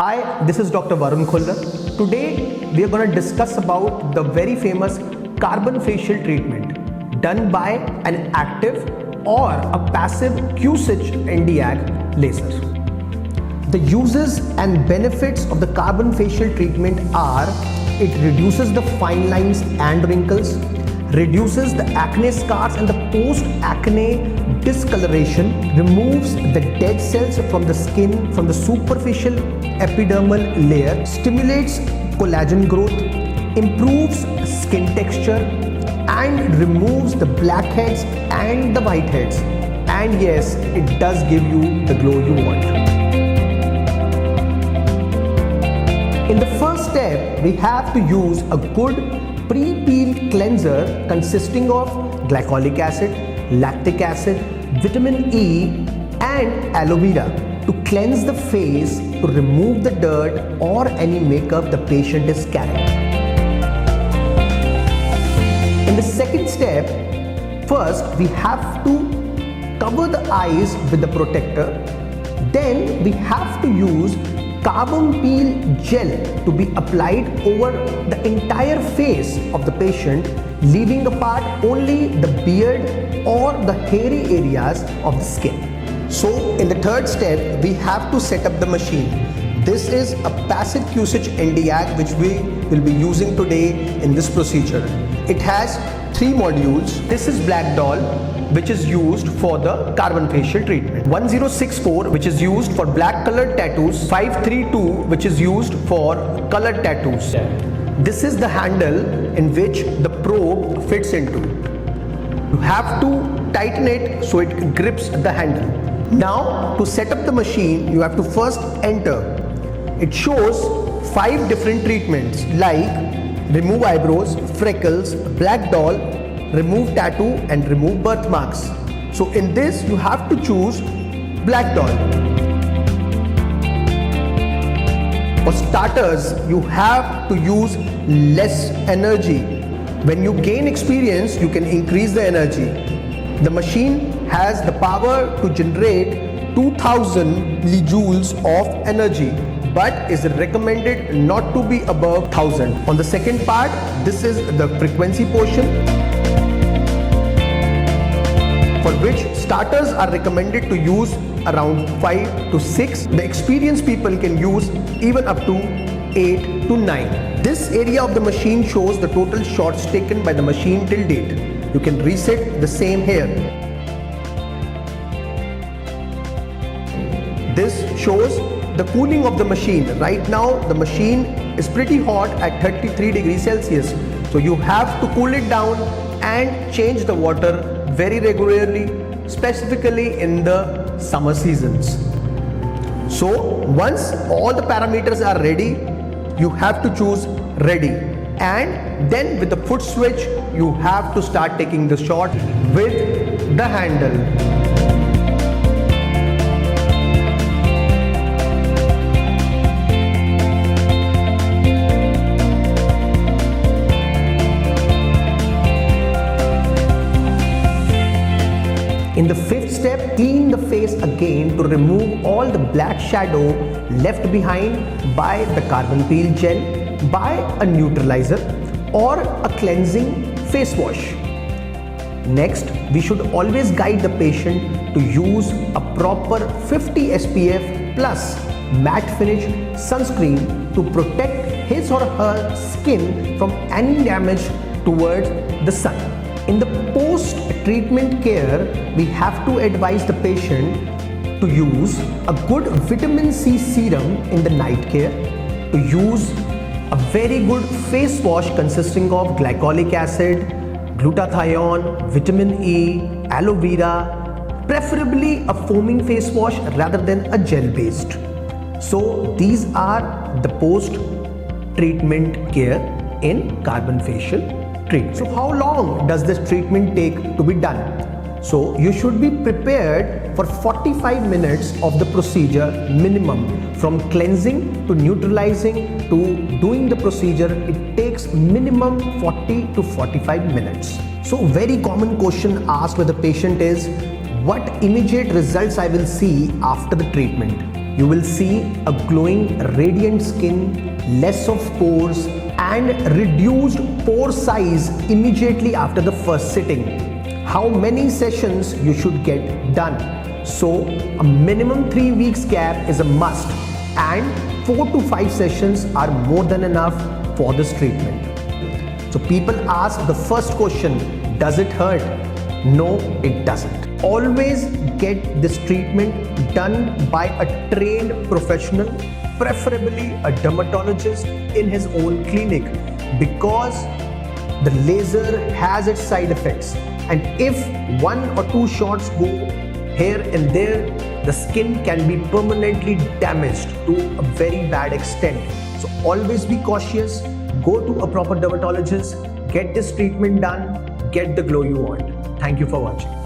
Hi, this is Dr. Varun Khuldar. Today we are going to discuss about the very famous carbon facial treatment done by an active or a passive Q-switch Nd:YAG laser. The uses and benefits of the carbon facial treatment are: it reduces the fine lines and wrinkles, reduces the acne scars and the post-acne discoloration, removes the dead cells from the skin from the superficial epidermal layer, stimulates collagen growth, improves skin texture, and removes the blackheads and the whiteheads. And yes, it does give you the glow you want. In the first step, we have to use a good pre-peel cleanser consisting of glycolic acid, lactic acid, vitamin E and aloe vera to cleanse the face, to remove the dirt or any makeup the patient is carrying. In the second step, first we have to cover the eyes with the protector. Then we have to use carbon peel gel to be applied over the entire face of the patient, leaving apart only the beard or the hairy areas of the skin. So in the third step, we have to set up the machine. This is a passive Q-switch Nd:YAG which we will be using today in this procedure. It has 3 modules. This is Black Doll, which is used for the carbon facial treatment. 1064, which is used for black colored tattoos. 532, which is used for colored tattoos. This is the handle in which the probe fits into. You have to tighten it so it grips the handle. Now, to set up the machine, you have to first enter. It shows 5 different treatments like remove eyebrows, freckles, black doll, remove tattoo and remove birthmarks. So in this you have to choose black doll. For starters, you have to use less energy. When you gain experience, you can increase the energy. The machine has the power to generate 2000 millijoules of energy, but is recommended not to be above 1000. On the second part, this is the frequency portion, for which starters are recommended to use around 5 to 6. The experienced people can use even up to 8 to 9. This area of the machine shows the total shots taken by the machine till date. You can reset the same here. This shows the cooling of the machine. Right now the machine is pretty hot at 33 degrees Celsius. So you have to cool it down and change the water very regularly, specifically in the summer seasons. So once all the parameters are ready, you have to choose ready, and then with the foot switch you have to start taking the shot with the handle. In the fifth step, clean the face again to remove all the black shadow left behind by the carbon peel gel, by a neutralizer or a cleansing face wash. Next, we should always guide the patient to use a proper 50 SPF plus matte finish sunscreen to protect his or her skin from any damage towards the sun. In the post-treatment care, we have to advise the patient to use a good vitamin C serum in the night care, to use a very good face wash consisting of glycolic acid, glutathione, vitamin E, aloe vera, preferably a foaming face wash rather than a gel-based. So these are the post-treatment care in carbon facial treatment. So how long does this treatment take to be done? So you should be prepared for 45 minutes of the procedure minimum. From cleansing to neutralizing to doing the procedure, it takes minimum 40 to 45 minutes. So very common question asked by the patient is, what immediate results I will see after the treatment? You will see a glowing, radiant skin, less of pores, and reduced pore size immediately after the first sitting. How many sessions you should get done? So, a minimum 3 weeks gap is a must, and 4 to 5 sessions are more than enough for this treatment. So, people ask the first question, does it hurt? No, it doesn't. Always get this treatment done by a trained professional, preferably a dermatologist in his own clinic, because the laser has its side effects, and if 1 or 2 shots go here and there, the skin can be permanently damaged to a very bad extent. So always be cautious, go to a proper dermatologist, get this treatment done, get the glow you want. Thank you for watching.